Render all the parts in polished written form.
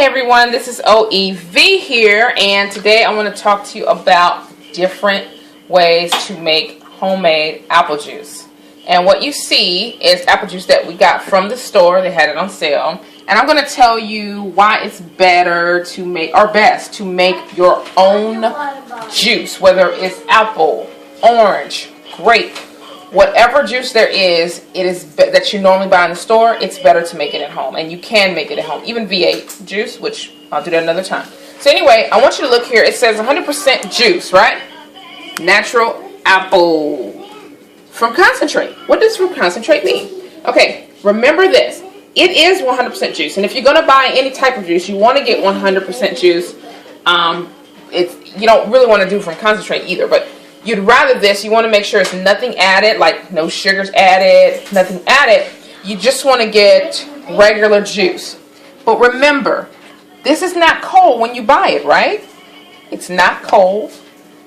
Hi everyone, this is OEV here, and today I want to talk to you about different ways to make homemade apple juice. And what you see is apple juice that we got from the store. They had it on sale. And I'm going to tell you why it's better to make, or best, to make your own juice, whether it's apple, orange, grape, whatever juice there is, that you normally buy in the store, it's better to make it at home. And you can make it at home. Even V8 juice, which I'll do that another time. So anyway, I want you to look here. It says 100% juice, right? Natural apple from concentrate. What does from concentrate mean? Okay, remember this. It is 100% juice. And if you're going to buy any type of juice, you want to get 100% juice. You don't really want to do from concentrate either, but you'd rather this. You want to make sure it's nothing added, like no sugars added, nothing added. You just want to get regular juice. But remember, this is not cold when you buy it, right? It's not cold.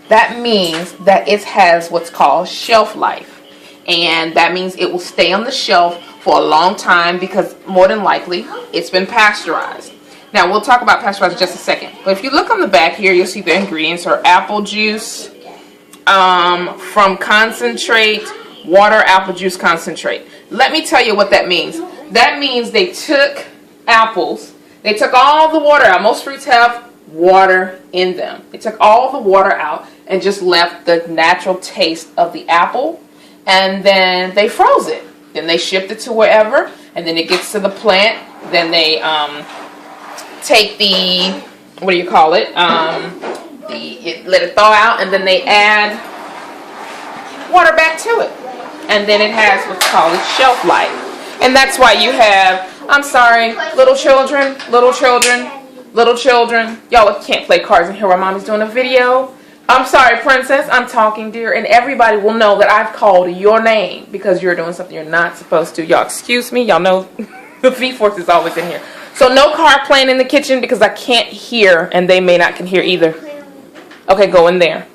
That means that it has what's called shelf life. And that means it will stay on the shelf for a long time because more than likely it's been pasteurized. Now we'll talk about pasteurized in just a second. But if you look on the back here, you'll see the ingredients are apple juice, from concentrate, water, apple juice concentrate. Let me tell you what that means. That means they took apples, they took all the water out. Most fruits have water in them. They took all the water out and just left the natural taste of the apple, and then they froze it. Then they shipped it to wherever, and then it gets to the plant. Then they take the, what do you call it? Let it thaw out, and then they add water back to it, and then it has what's called shelf life. And that's why you have, I'm sorry, little children, y'all can't play cards in here while mommy's doing a video. I'm sorry, princess, I'm talking, dear, and everybody will know that I've called your name because you're doing something you're not supposed to. Y'all excuse me, y'all know the V-Force is always in here. So no card playing in the kitchen because I can't hear, and they may not can hear either. Okay, go in there.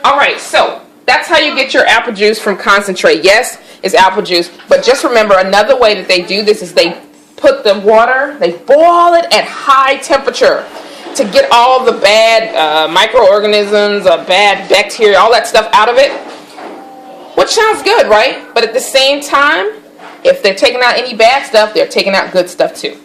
Alright, so that's how you get your apple juice from concentrate. Yes, it's apple juice, but just remember another way that they do this is they put the water, they boil it at high temperature to get all the bad microorganisms, bad bacteria, all that stuff out of it. Which sounds good, right? But at the same time, if they're taking out any bad stuff, they're taking out good stuff too.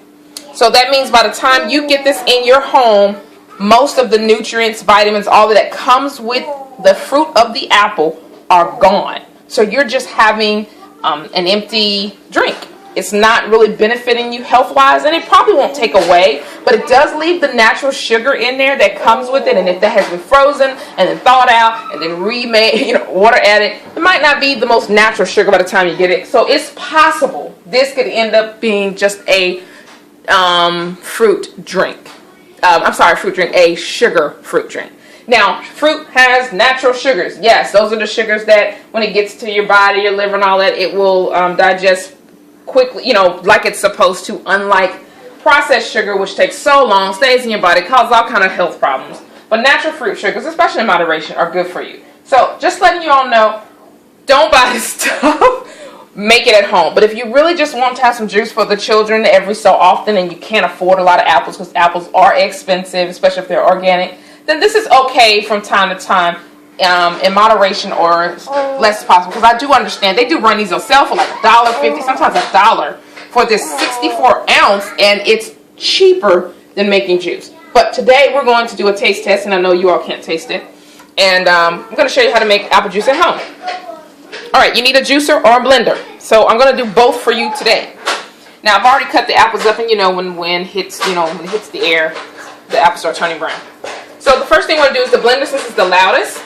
So that means by the time you get this in your home, most of the nutrients, vitamins, all of that comes with the fruit of the apple are gone. So you're just having an empty drink. It's not really benefiting you health-wise, and it probably won't take away, but it does leave the natural sugar in there that comes with it. And if that has been frozen and then thawed out and then remade, water added, it might not be the most natural sugar by the time you get it. So it's possible this could end up being just a fruit drink. A sugar fruit drink. Now, fruit has natural sugars. Yes, those are the sugars that when it gets to your body, your liver and all that, it will digest quickly, like it's supposed to, unlike processed sugar, which takes so long, stays in your body, causes all kind of health problems. But natural fruit sugars, especially in moderation, are good for you. So just letting you all know, don't buy this stuff. Make it at home. But if you really just want to have some juice for the children every so often and you can't afford a lot of apples because apples are expensive, especially if they're organic, then this is okay from time to time in moderation or less possible. Because I do understand they do run these on sale for like $1.50, sometimes $1 for this 64 ounce, and it's cheaper than making juice. But today we're going to do a taste test, and I know you all can't taste it. And I'm going to show you how to make apple juice at home. Alright, you need a juicer or a blender. So I'm going to do both for you today. Now I've already cut the apples up, and when wind hits, when it hits the air, the apples start turning brown. So the first thing we're going to do is the blender, since it's the loudest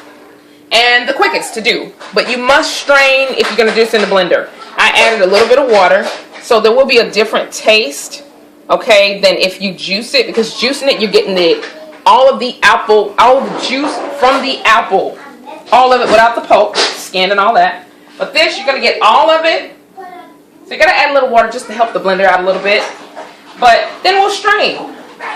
and the quickest to do. But you must strain if you're going to do this in the blender. I added a little bit of water, so there will be a different taste, okay, than if you juice it, because juicing it, you're getting all of the apple, all of the juice from the apple, all of it without the pulp, skinned and all that. But this, you're going to get all of it. So you're going to add a little water just to help the blender out a little bit. But then we'll strain,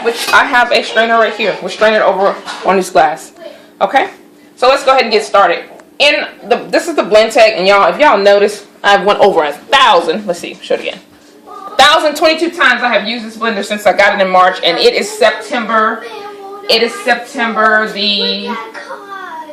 which I have a strainer right here. We'll strain it over on this glass. Okay? So let's go ahead and get started. This is the blend tag, and y'all, if y'all notice, I've went over 1,000. Let's see, show it again. 1,022 times I have used this blender since I got it in March, and it is September. It is September the...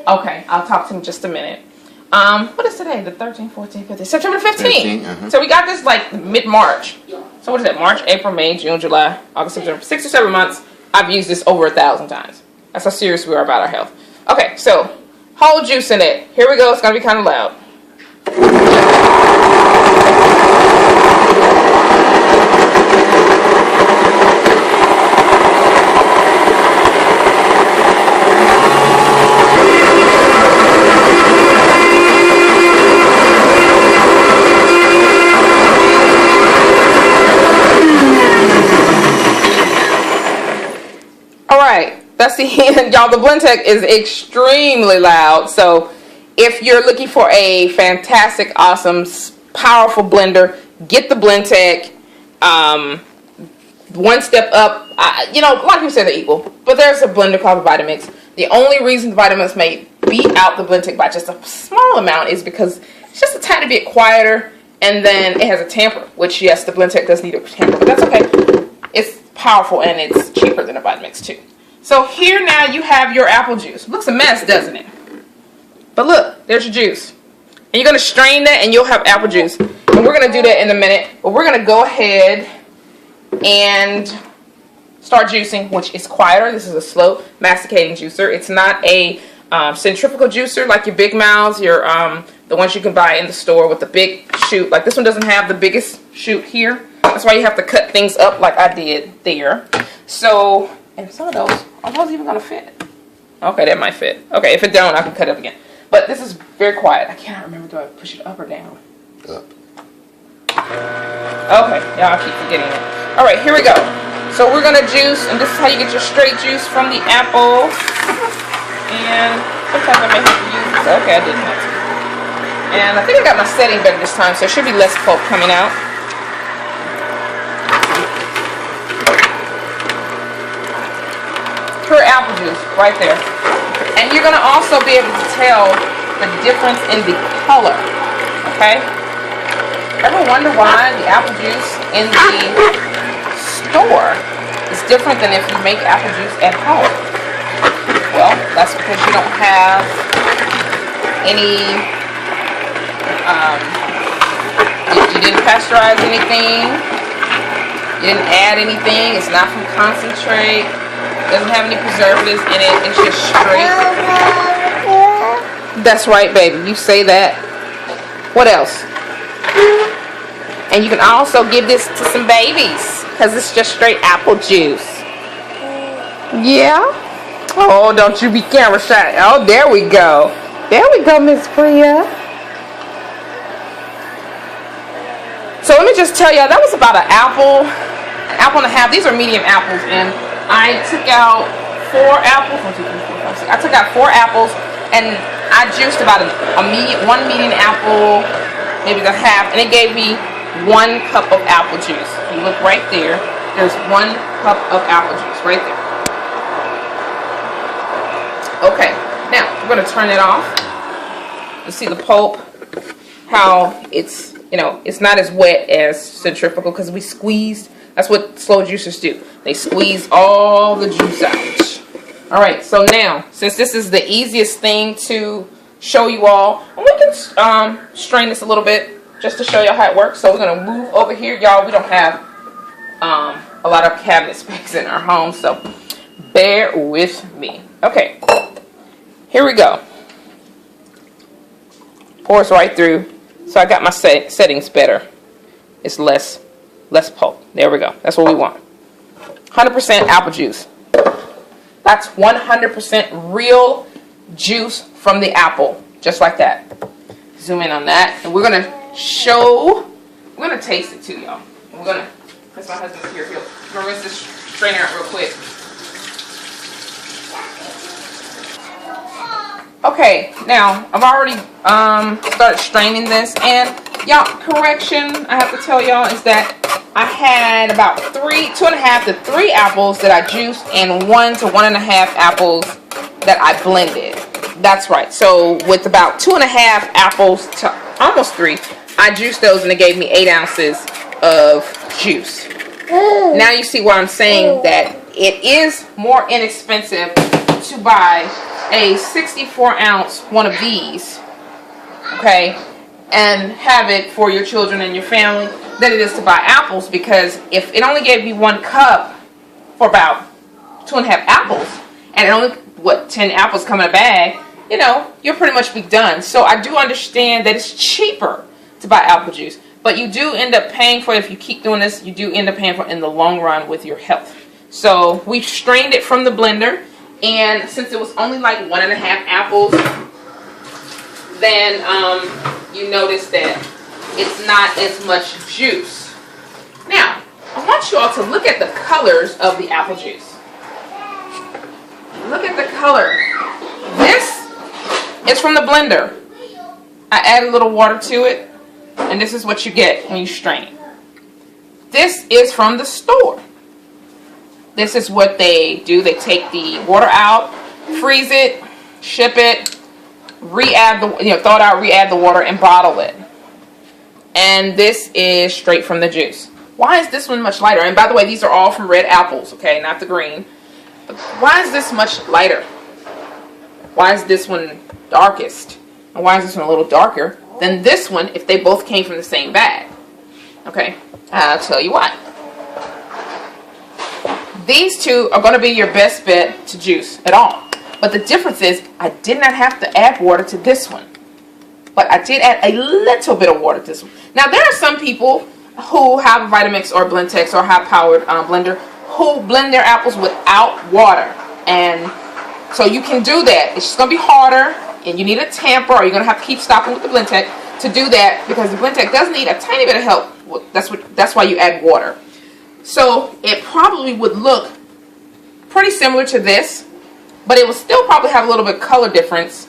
Okay, I'll talk to him in just a minute. What is today? The 13th, 14th, 15th? September 15th. So we got this like mid-March. So what is it? March, April, May, June, July, August, September. 6 or 7 months. I've used this over 1,000 times. That's how serious we are about our health. Okay, so whole juice in it. Here we go. It's going to be kind of loud. That's the end, y'all. The BlendTec is extremely loud. So if you're looking for a fantastic, awesome, powerful blender, get the BlendTec. One step up. You know, a lot of people say they're equal, but there's a blender called the Vitamix. The only reason the Vitamix may beat out the BlendTec by just a small amount is because it's just a tiny bit quieter, and then it has a tamper, which yes, the BlendTec does need a tamper, but that's okay. It's powerful and it's cheaper than a Vitamix too. So here now you have your apple juice. Looks a mess, doesn't it? But look, there's your juice. And you're going to strain that and you'll have apple juice. And we're going to do that in a minute. But we're going to go ahead and start juicing, which is quieter. This is a slow masticating juicer. It's not a centrifugal juicer like your Big Mouths, your the ones you can buy in the store with the big chute. Like this one doesn't have the biggest chute here. That's why you have to cut things up like I did there. So... And some of those, are those even going to fit? Okay, that might fit. Okay, if it don't, I can cut it up again. But this is very quiet. I cannot remember, do I push it up or down? Up. Okay, y'all keep forgetting it. Alright, here we go. So we're going to juice, and this is how you get your straight juice from the apple. And sometimes I may have to use this. Okay, I didn't have to. And I think I got my setting better this time, so there should be less pulp coming out. Pure apple juice right there. And you're going to also be able to tell the difference in the color. Okay? Ever wonder why the apple juice in the store is different than if you make apple juice at home? Well, that's because you don't have any, you didn't pasteurize anything, you didn't add anything, it's not from concentrate. Doesn't have any preservatives in it. It's just straight. That's right, baby. You say that. What else? And you can also give this to some babies because it's just straight apple juice. Yeah? Oh, don't you be camera shy. Oh, there we go. There we go, Miss Priya. So let me just tell y'all, that was about an apple and a half. These are medium apples, and I took out 4 apples. 1, 2, 3, 4, 5, 6. I took out 4 apples, and I juiced about one medium apple, maybe the half, and it gave me 1 cup of apple juice. If you look right there, there's 1 cup of apple juice right there. Okay, now we're going to turn it off. You see the pulp, how it's, you know, it's not as wet as centrifugal because we squeezed. That's what slow juicers do. They squeeze all the juice out. All right, so now, since this is the easiest thing to show you all, and we can strain this a little bit just to show y'all how it works. So we're going to move over here. Y'all, we don't have a lot of cabinet space in our home, so bear with me. Okay, here we go. Pours right through. So I got my settings better. It's less pulp. There we go. That's what we want. 100% apple juice. That's 100% real juice from the apple. Just like that. Zoom in on that. And we're going to taste it too, y'all. We're going to, because my husband's here, we're going to just strain it out real quick. Okay, now I've already started straining this, and y'all, correction I have to tell y'all is that I had about 2.5 to 3 apples that I juiced and 1 to 1.5 apples that I blended. That's right. So with about 2.5 apples to almost 3, I juiced those and it gave me 8 ounces of juice. Now you see why I'm saying that it is more inexpensive to buy a 64-ounce one of these, okay, and have it for your children and your family than it is to buy apples, because if it only gave you 1 cup for about 2.5 apples, and it only, what, 10 apples come in a bag, you know, you'll pretty much be done. So I do understand that it's cheaper to buy apple juice, but you do end up paying for it. If you keep doing this, you do end up paying for it in the long run with your health. So we strained it from the blender, and since it was only like 1.5 apples, then you notice that it's not as much juice. Now, I want you all to look at the colors of the apple juice. Look at the color. This is from the blender. I add a little water to it, and this is what you get when you strain. This is from the store. This is what they do. They take the water out, freeze it, ship it, re-add the, thaw it out, re-add the water, and bottle it. And this is straight from the juice. Why is this one much lighter? And by the way, these are all from red apples, okay, not the green. But why is this much lighter? Why is this one darkest? And why is this one a little darker than this one if they both came from the same bag? Okay, I'll tell you why. These two are going to be your best bet to juice at all. But the difference is I did not have to add water to this one. But I did add a little bit of water to this one. Now, there are some people who have a Vitamix or Blendtex or high-powered blender who blend their apples without water. And so you can do that. It's just going to be harder, and you need a tamper, or you're going to have to keep stopping with the Blendtex to do that, because the Blendtex does need a tiny bit of help. That's why you add water. So it probably would look pretty similar to this, but it will still probably have a little bit of color difference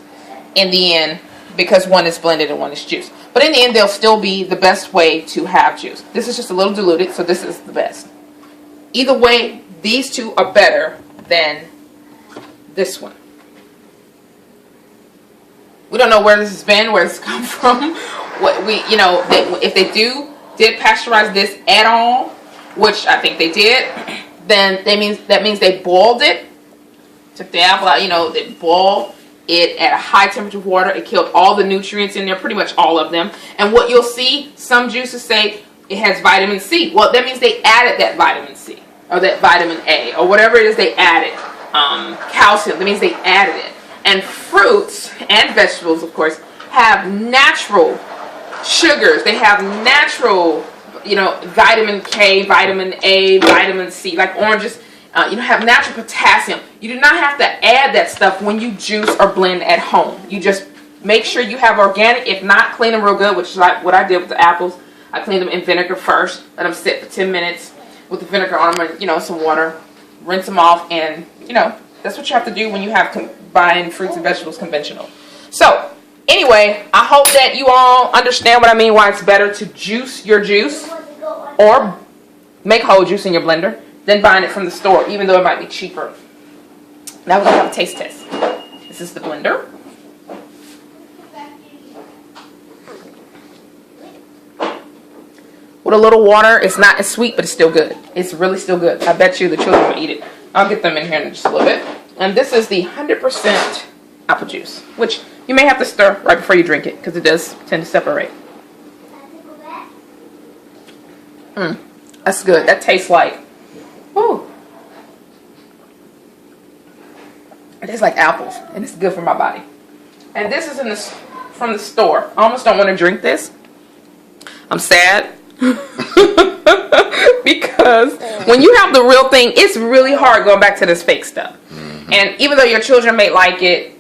in the end, because one is blended and one is juice. But in the end, they'll still be the best way to have juice. This is just a little diluted, so this is the best. Either way, these two are better than this one. We don't know where this has been, where this come from. If they did pasteurize this at all, which I think they did, then that means they boiled it. Took the apple out, they boiled it at a high temperature of water. It killed all the nutrients in there, pretty much all of them. And what you'll see, some juices say it has vitamin C. Well, that means they added that vitamin C, or that vitamin A, or whatever it is they added. Calcium, that means they added it. And fruits and vegetables, of course, have natural sugars. They have natural, vitamin K, vitamin A, vitamin C, like oranges. Have natural potassium. You do not have to add that stuff when you juice or blend at home. You just make sure you have organic. If not, clean them real good, which is like what I did with the apples. I cleaned them in vinegar first. Let them sit for 10 minutes with the vinegar on them and, some water. Rinse them off, and, that's what you have to do when you have buying fruits and vegetables conventional. So, anyway, I hope that you all understand what I mean, why it's better to juice your juice or make whole juice in your blender than buying it from the store, even though it might be cheaper. Now we're going to have a taste test. This is the blender. With a little water, it's not as sweet, but it's still good. It's really still good. I bet you the children will eat it. I'll get them in here in just a little bit. And this is the 100% apple juice, which you may have to stir right before you drink it, because it does tend to separate. That's good. That tastes like, whew. It tastes like apples, and it's good for my body. And this is from the store. I almost don't want to drink this. I'm sad. Because when you have the real thing, it's really hard going back to this fake stuff. And even though your children may like it,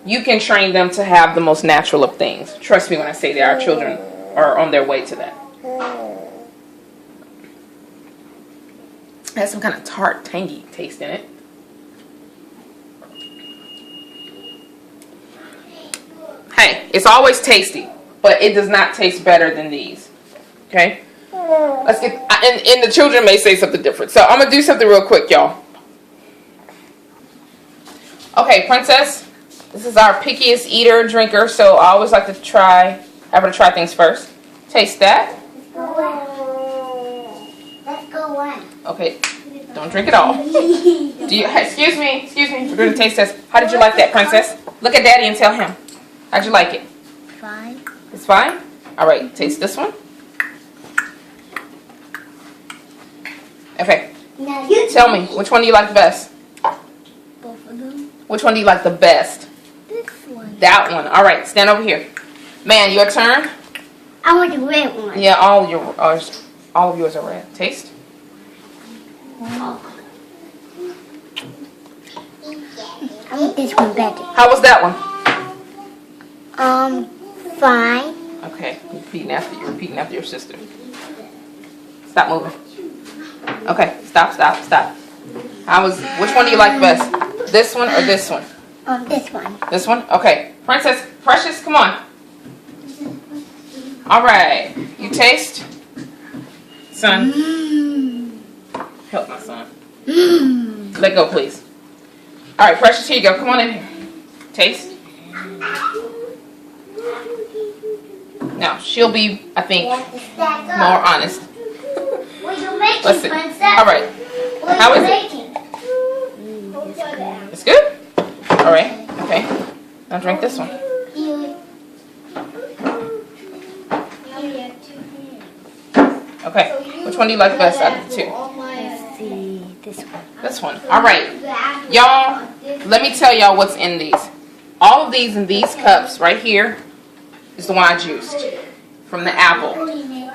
you can train them to have the most natural of things. Trust me when I say that our children are on their way to that. It has some kind of tart, tangy taste in it. Hey, it's always tasty, but it does not taste better than these. Okay? Let's get, and the children may say something different. So I'm going to do something real quick, y'all. Okay, Princess, this is our pickiest eater, drinker, so I always like to have her try things first. Taste that. Okay, don't drink it all. Excuse me, we're doing a taste test. How did you like that, Princess? Look at Daddy and tell him. How'd you like it? Fine. It's fine? Alright, taste this one. Okay, tell me, which one do you like the best? Both of them. Which one do you like the best? This one. That one. Alright, stand over here. Man, your turn. I want the red one. Yeah, all of yours are red. Taste. I want this one better. How was that one? Fine. Okay, you're repeating after your sister. Stop moving. Okay, stop. Which one do you like best? This one or this one? This one. This one? Okay. Precious, come on. Alright. You taste? Son. Help my son. Let go, please. Alright, Precious, here you go. Come on in here. Taste. Now, she'll be, I think, more honest. Let's see. Alright. How is it? It's good? Alright. Okay. Now drink this one. Okay. Which one do you like best out of the two? Let's see. This one. This one. Alright. Y'all, let me tell y'all what's in these. All of these in these cups right here is the one I juiced from the apple.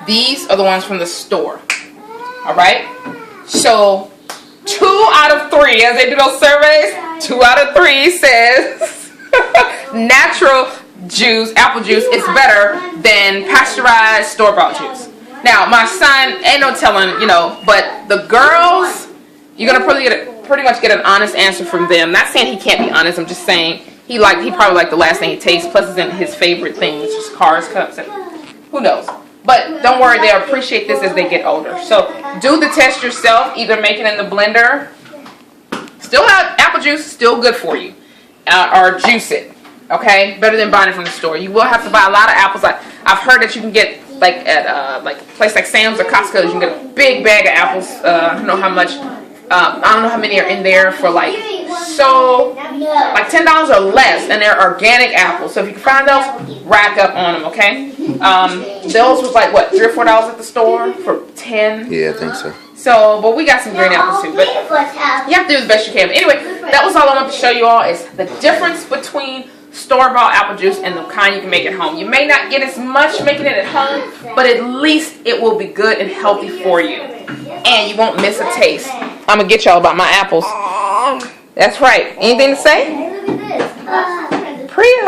These are the ones from the store. Alright? So, 2 out of 3, as they do those surveys, 2 out of 3 says natural juice, apple juice, is better than pasteurized store-bought juice. Now, my son, ain't no telling, but the girls, you're going to pretty much get an honest answer from them. Not saying he can't be honest, I'm just saying he probably liked the last thing he tastes, plus it's in his favorite thing, which is Cars cups, and who knows. But don't worry, they'll appreciate this as they get older. So do the test yourself, either make it in the blender, still have apple juice, still good for you, or juice it, okay? Better than buying it from the store. You will have to buy a lot of apples. I've heard that you can get, at a place like Sam's or Costco, you can get a big bag of apples. I don't know how much, I don't know how many are in there for like $10 or less, and they're organic apples. So if you can find those, rack up on them, okay? Those was like what, $3 or $4 at the store for 10. Yeah, I think so. So, but we got some green apples too. But you have to do the best you can. But anyway, that was all I wanted to show you all, is the difference between store-bought apple juice and the kind you can make at home. You may not get as much making it at home, but at least it will be good and healthy for you, and you won't miss a taste. I'm gonna get y'all about my apples. That's right. Anything to say? Priya,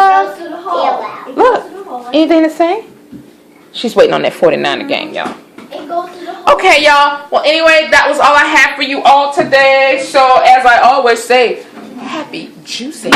look. Anything to say? She's waiting on that 49er game, y'all. Okay, y'all. Well, anyway, that was all I have for you all today. So, as I always say, happy juicing.